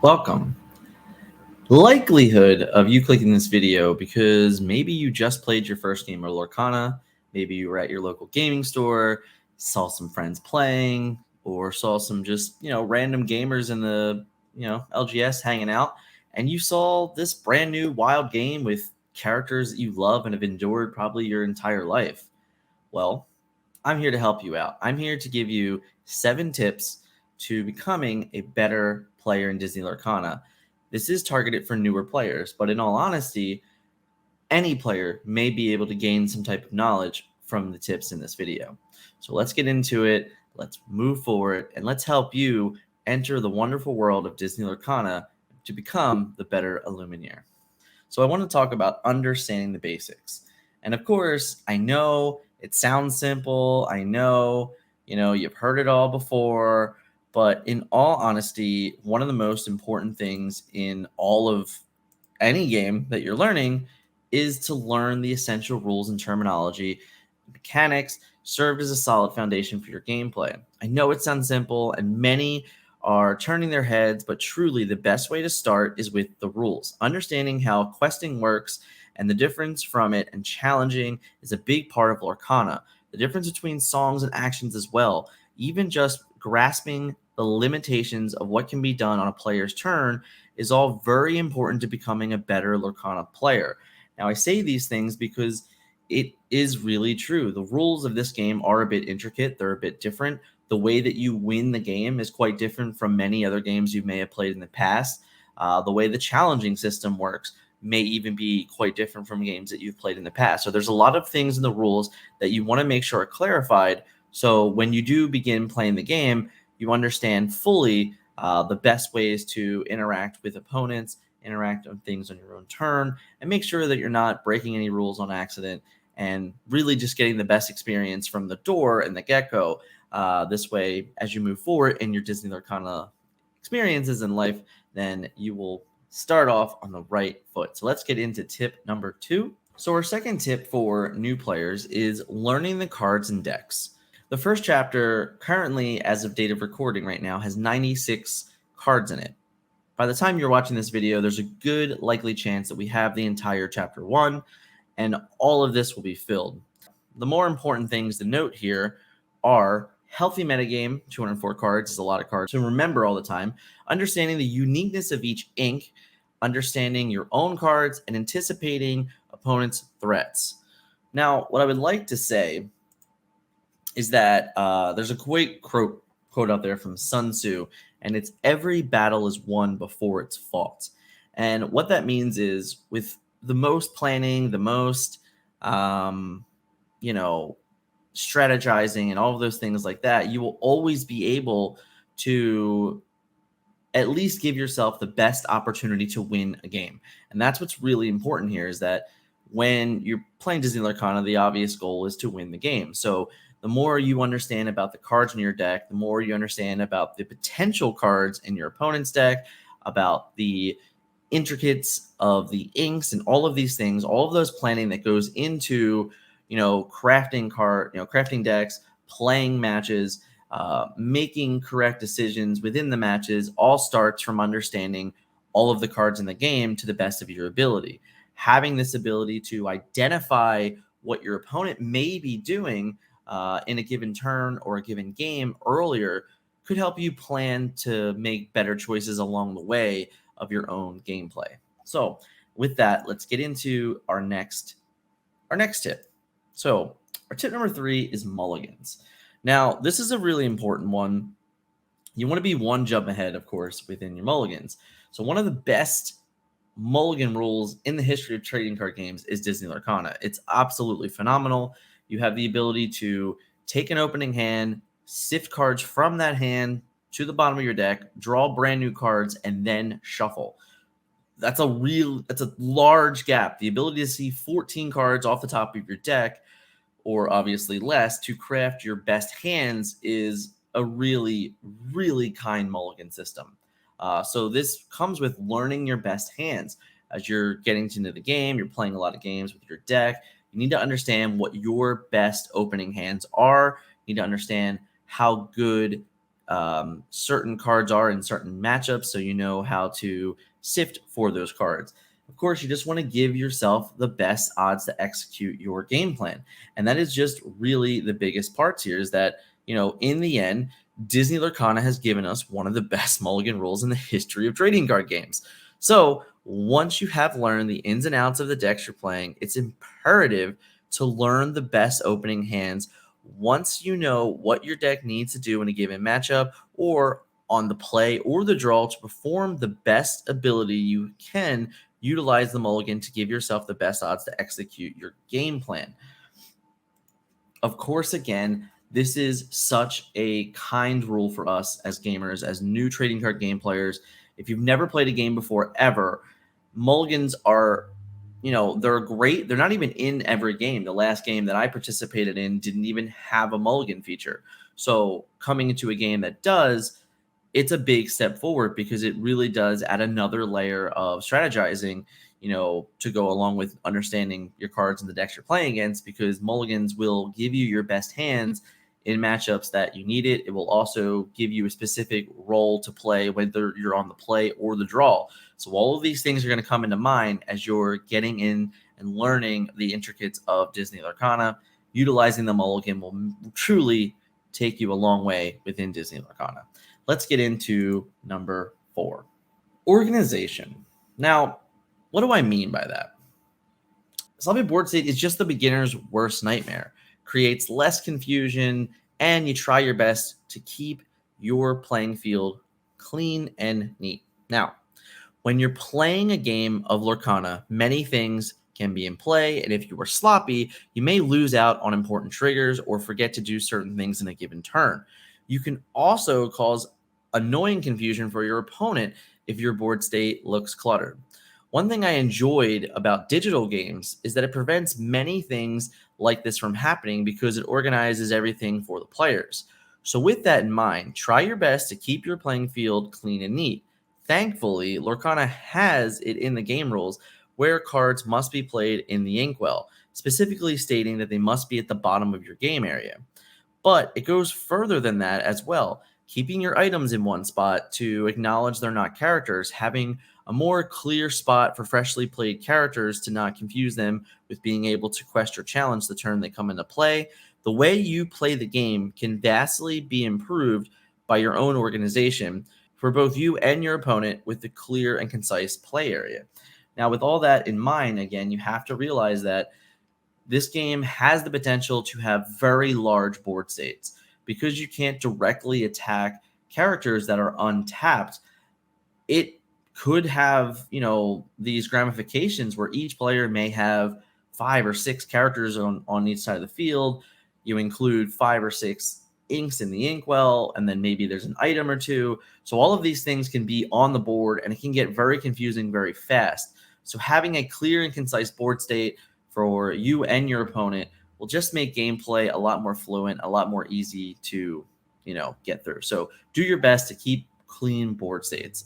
Welcome. Likelihood of you clicking this video because maybe you just played your first game of Lorcana, maybe you were at your local gaming store, saw some friends playing, or saw some just, random gamers in the, LGS hanging out, and you saw this brand new wild game with characters that you love and have endured probably your entire life. Well, I'm here to help you out. I'm here to give you 7 tips to becoming a better player in Disney Lorcana. This is targeted for newer players, but in all honesty, any player may be able to gain some type of knowledge from the tips in this video. So let's get into it, let's move forward, and let's help you enter the wonderful world of Disney Lorcana to become the better Illuminaire. So I want to talk about understanding the basics. And of course, I know it sounds simple. I know, you've heard it all before, but in all honesty, one of the most important things in all of any game that you're learning is to learn the essential rules and terminology. Mechanics serve as a solid foundation for your gameplay. I know it sounds simple, and many are turning their heads, but truly the best way to start is with the rules. Understanding how questing works and the difference from it and challenging is a big part of Lorcana. The difference between songs and actions as well. Even just grasping the limitations of what can be done on a player's turn is all very important to becoming a better Lorcana player. Now, I say these things because it is really true. The rules of this game are a bit intricate. They're a bit different. The way that you win the game is quite different from many other games you may have played in the past. The way the challenging system works may even be quite different from games that you've played in the past. So there's a lot of things in the rules that you want to make sure are clarified. So when you do begin playing the game, you understand fully the best ways to interact with opponents, interact on things on your own turn, and make sure that you're not breaking any rules on accident and really just getting the best experience from the door and the get-go. This way, as you move forward in your Disney Lorcana experiences in life, then you will start off on the right foot. So let's get into tip number 2. So our second tip for new players is learning the cards and decks. The first chapter, currently, as of date of recording right now, has 96 cards in it. By the time you're watching this video, there's a good likely chance that we have the entire chapter 1, and all of this will be filled. The more important things to note here are healthy metagame. 204 cards is a lot of cards to remember all the time. Understanding the uniqueness of each ink, understanding your own cards, and anticipating opponents' threats. Now, what I would like to say is that there's a great quote out there from Sun Tzu, and it's every battle is won before it's fought. And what that means is with the most planning, the most, strategizing and all of those things like that, you will always be able to at least give yourself the best opportunity to win a game. And that's what's really important here, is that when you're playing Disney Lorcana, the obvious goal is to win the game. So the more you understand about the cards in your deck, the more you understand about the potential cards in your opponent's deck, about the intricacies of the inks and all of these things, all of those planning that goes into, crafting decks, playing matches, making correct decisions within the matches, all starts from understanding all of the cards in the game to the best of your ability. Having this ability to identify what your opponent may be doing in a given turn or a given game earlier could help you plan to make better choices along the way of your own gameplay. So with that, let's get into our next tip. So our tip number 3 is mulligans. Now, this is a really important one. You want to be one jump ahead, of course, within your mulligans. So one of the best mulligan rules in the history of trading card games is Disney Lorcana. It's absolutely phenomenal. You have the ability to take an opening hand, sift cards from that hand to the bottom of your deck, draw brand new cards, and then shuffle. That's a large gap. The ability to see 14 cards off the top of your deck, or obviously less, to craft your best hands is a really, really kind mulligan system. So this comes with learning your best hands. As you're getting into the game, you're playing a lot of games with your deck, you need to understand what your best opening hands are. You need to understand how good certain cards are in certain matchups, so you know how to sift for those cards. Of course, you just want to give yourself the best odds to execute your game plan. And that is just really the biggest parts here is that, in the end, Disney Lorcana has given us one of the best mulligan rules in the history of trading card games. So once you have learned the ins and outs of the decks you're playing, it's imperative to learn the best opening hands. Once you know what your deck needs to do in a given matchup or on the play or the draw to perform the best ability you can, utilize the mulligan to give yourself the best odds to execute your game plan. Of course, again, this is such a kind rule for us as gamers, as new trading card game players. If you've never played a game before ever, mulligans are, they're great. They're not even in every game. The last game that I participated in didn't even have a mulligan feature. So coming into a game that does, it's a big step forward because it really does add another layer of strategizing, to go along with understanding your cards and the decks you're playing against, because mulligans will give you your best hands in matchups that you need it. It will also give you a specific role to play, whether you're on the play or the draw. So all of these things are going to come into mind as you're getting in and learning the intricacies of Disney Lorcana. Utilizing the mulligan will truly take you a long way within Disney Lorcana. Let's get into number 4, organization. Now, what do I mean by that? Sloppy board state is just the beginner's worst nightmare. Creates less confusion, and you try your best to keep your playing field clean and neat. Now, when you're playing a game of Lorcana, many things can be in play, and if you are sloppy, you may lose out on important triggers or forget to do certain things in a given turn. You can also cause annoying confusion for your opponent if your board state looks cluttered. One thing I enjoyed about digital games is that it prevents many things like this from happening because it organizes everything for the players. So with that in mind, try your best to keep your playing field clean and neat. Thankfully, Lorcana has it in the game rules where cards must be played in the inkwell, specifically stating that they must be at the bottom of your game area. But it goes further than that as well, keeping your items in one spot to acknowledge they're not characters, having a more clear spot for freshly played characters to not confuse them with being able to quest or challenge the turn they come into play. The way you play the game can vastly be improved by your own organization for both you and your opponent with the clear and concise play area. Now, with all that in mind, again, you have to realize that this game has the potential to have very large board states. Because you can't directly attack characters that are untapped, it could have, these ramifications where each player may have 5 or 6 characters on each side of the field. You include 5 or 6 inks in the inkwell, and then maybe there's an item or two. So all of these things can be on the board, and it can get very confusing very fast. So having a clear and concise board state for you and your opponent will just make gameplay a lot more fluent, a lot more easy to, get through. So do your best to keep clean board states.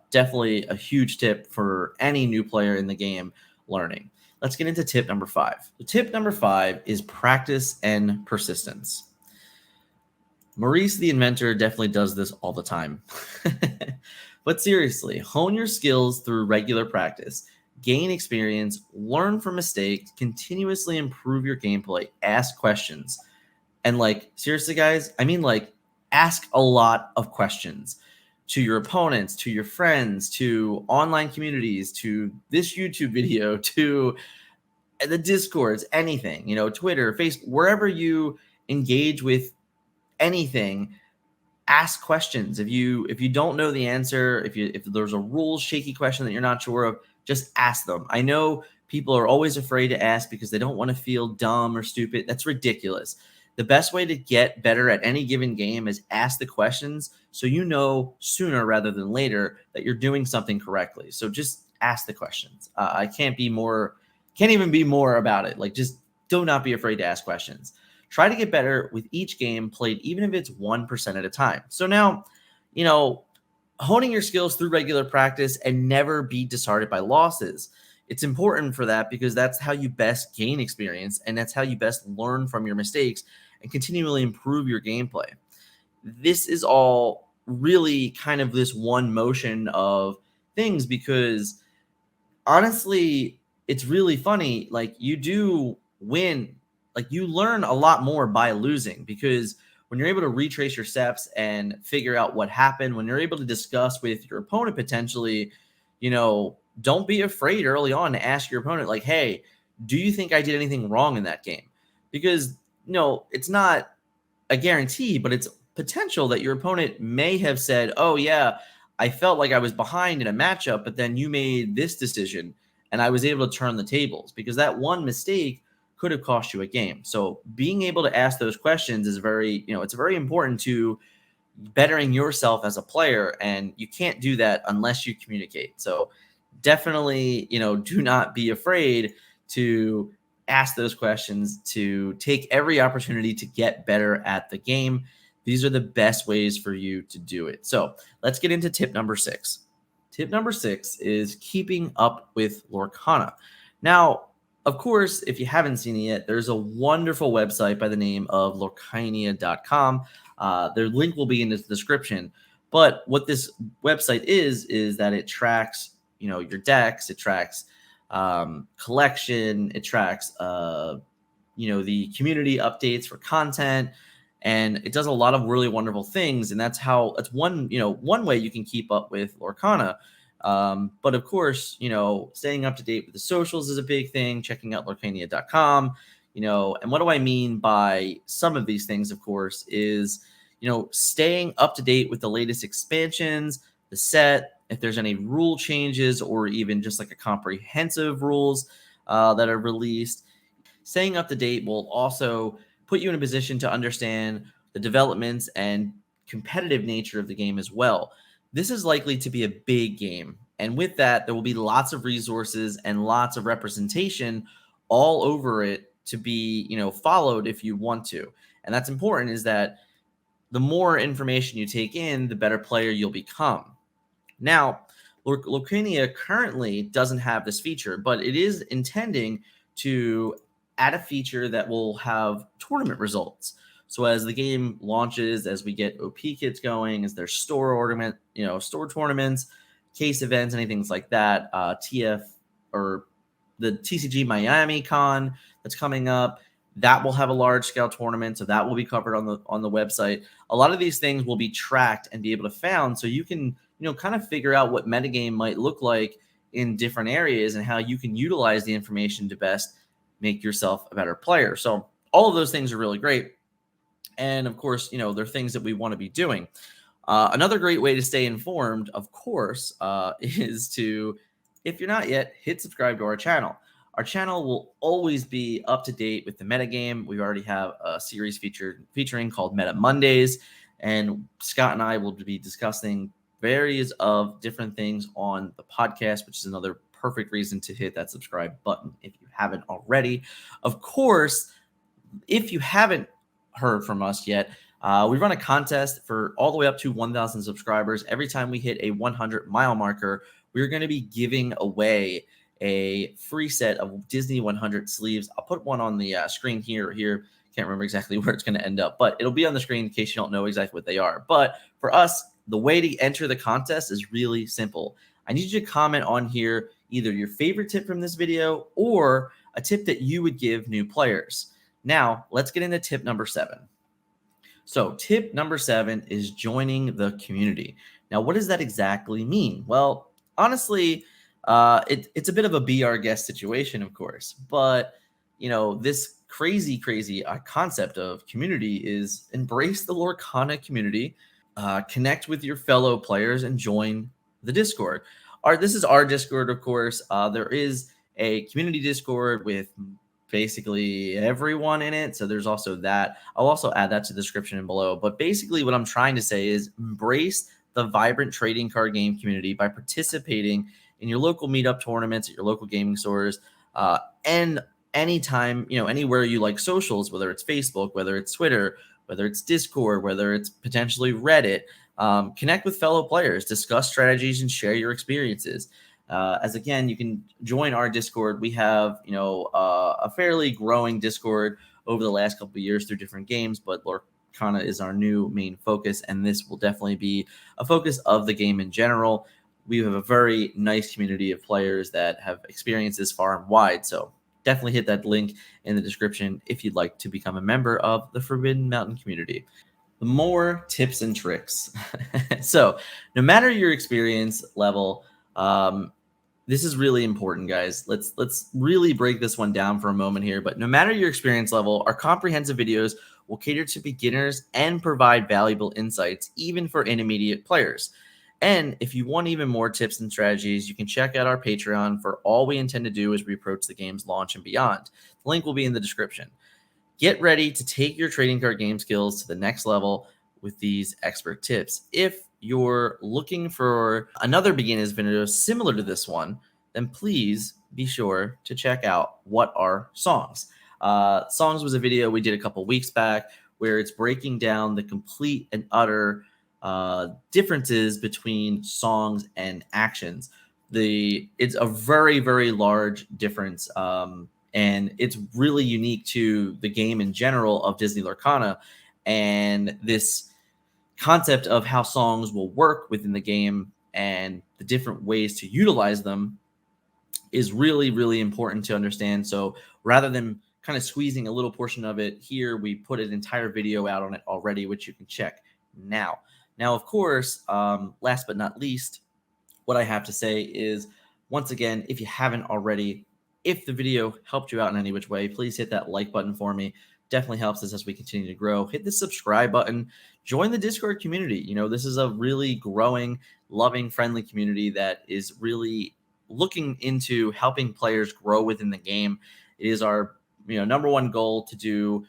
Definitely a huge tip for any new player in the game learning. Let's get into tip number 5. So tip number 5 is practice and persistence. Maurice the inventor definitely does this all the time. But seriously, hone your skills through regular practice. Gain experience, learn from mistakes, continuously improve your gameplay, ask questions. And seriously, guys, I mean ask a lot of questions to your opponents, to your friends, to online communities, to this YouTube video, to the Discords, anything, Twitter, Facebook, wherever you engage with anything. Ask questions. If you don't know the answer, if there's a rules shaky question that you're not sure of, just ask them. I know people are always afraid to ask because they don't want to feel dumb or stupid. That's ridiculous. The best way to get better at any given game is ask the questions so you know sooner rather than later that you're doing something correctly. So just ask the questions. I can't even be more about it. Just do not be afraid to ask questions. Try to get better with each game played, even if it's 1% at a time. So now, honing your skills through regular practice and never be disheartened by losses. It's important for that because that's how you best gain experience, and that's how you best learn from your mistakes and continually improve your gameplay. this is all really kind of this one motion of things, because honestly, it's really funny. Like, you do win, like you learn a lot more by losing, because when you're able to retrace your steps and figure out what happened, when you're able to discuss with your opponent potentially, don't be afraid early on to ask your opponent, like, hey, do you think I did anything wrong in that game? Because, it's not a guarantee, but it's potential that your opponent may have said, "Oh yeah, I felt like I was behind in a matchup, but then you made this decision and I was able to turn the tables," because that one mistake could have cost you a game. So being able to ask those questions is it's very important to bettering yourself as a player, and you can't do that unless you communicate. So definitely, do not be afraid to ask those questions, to take every opportunity to get better at the game. These are the best ways for you to do it. So let's get into tip number 6. Tip number 6 is keeping up with Lorcana. Now, of course, if you haven't seen it yet, there's a wonderful website by the name of lorcania.com. Their link will be in the description. But what this website is that it tracks, your decks, it tracks collection, it tracks, the community updates for content, and it does a lot of really wonderful things. And that's one way you can keep up with Lorcana. But of course, staying up to date with the socials is a big thing. Checking out lorcania.com, and what do I mean by some of these things, of course, is, staying up to date with the latest expansions, the set, if there's any rule changes, or even just like a comprehensive rules that are released. Staying up to date will also put you in a position to understand the developments and competitive nature of the game as well. This is likely to be a big game, and with that, there will be lots of resources and lots of representation all over it to be, followed if you want to. And that's important, is that the more information you take in, the better player you'll become. Now, Lorcana currently doesn't have this feature, but it is intending to add a feature that will have tournament results. So as the game launches, as we get OP kits going, as there's store tournaments, case events, anything like that, TF or the TCG Miami Con that's coming up, that will have a large scale tournament, so that will be covered on the website. A lot of these things will be tracked and be able to found, so you can kind of figure out what metagame might look like in different areas and how you can utilize the information to best make yourself a better player. So all of those things are really great. And of course, they're things that we want to be doing. Another great way to stay informed, of course, is to, if you're not yet, hit subscribe to our channel. Our channel will always be up to date with the metagame. We already have a series featuring called Meta Mondays, and Scott and I will be discussing various of different things on the podcast, which is another perfect reason to hit that subscribe button if you haven't already. Of course, if you haven't heard from us yet, we run a contest for all the way up to 1,000 subscribers. Every time we hit a 100 mile marker, we're going to be giving away a free set of Disney 100 sleeves. I'll put one on the screen here. Can't remember exactly where it's going to end up, but it'll be on the screen in case you don't know exactly what they are. But for us, the way to enter the contest is really simple. I need you to comment on here either your favorite tip from this video or a tip that you would give new players. Now, let's get into tip number 7. So tip number 7 is joining the community. Now, what does that exactly mean? Well, honestly, it's a bit of a be our guest situation, of course, but this crazy concept of community is embrace the Lorcana community, connect with your fellow players, and join the Discord. This is our Discord, of course. There is a community Discord with basically everyone in it. So there's also that. I'll also add that to the description below. But basically what I'm trying to say is embrace the vibrant trading card game community by participating in your local meetup tournaments at your local gaming stores, and anytime, anywhere you like socials, whether it's Facebook, whether it's Twitter, whether it's Discord, whether it's potentially Reddit. Connect with fellow players, discuss strategies, and share your experiences. As again, you can join our Discord. We have, a fairly growing Discord over the last couple of years through different games, but Lorcana is our new main focus, and this will definitely be a focus of the game in general. We have a very nice community of players that have experienced this far and wide, so definitely hit that link in the description if you'd like to become a member of the Forbidden Mountain community. The more tips and tricks. So, no matter your experience level, this is really important, guys. Let's really break this one down for a moment here. But no matter your experience level, our comprehensive videos will cater to beginners and provide valuable insights, even for intermediate players. And if you want even more tips and strategies, you can check out our Patreon for all we intend to do as we approach the game's launch and beyond. The link will be in the description. Get ready to take your trading card game skills to the next level with these expert tips. If you're looking for another beginner's video similar to this one, then please be sure to check out What Are Songs. Songs was a video we did a couple weeks back where it's breaking down the complete and utter differences between songs and actions. It's a very, very large difference. And it's really unique to the game in general of Disney Lorcana. And this concept of how songs will work within the game and the different ways to utilize them is really, really important to understand. So rather than kind of squeezing a little portion of it here, we put an entire video out on it already, which you can check now. Now, of course, last but not least, what I have to say is, once again, if you haven't already, if the video helped you out in any which way, please hit that like button for me. Definitely helps us as we continue to grow. Hit the subscribe button. Join the Discord community. You know, this is a really growing, loving, friendly community that is really looking into helping players grow within the game. It is our number one goal to do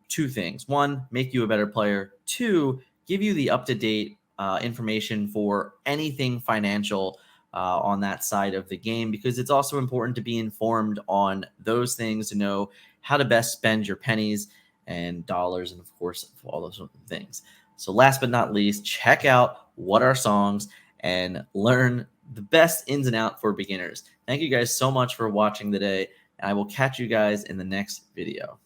two things. One, make you a better player. Two, give you the up-to-date information for anything financial on that side of the game, because it's also important to be informed on those things, to know how to best spend your pennies and dollars, and of course all those things. So last but not least, check out What Are Songs and learn the best ins and out for beginners. Thank you guys so much for watching today, and I will catch you guys in the next video.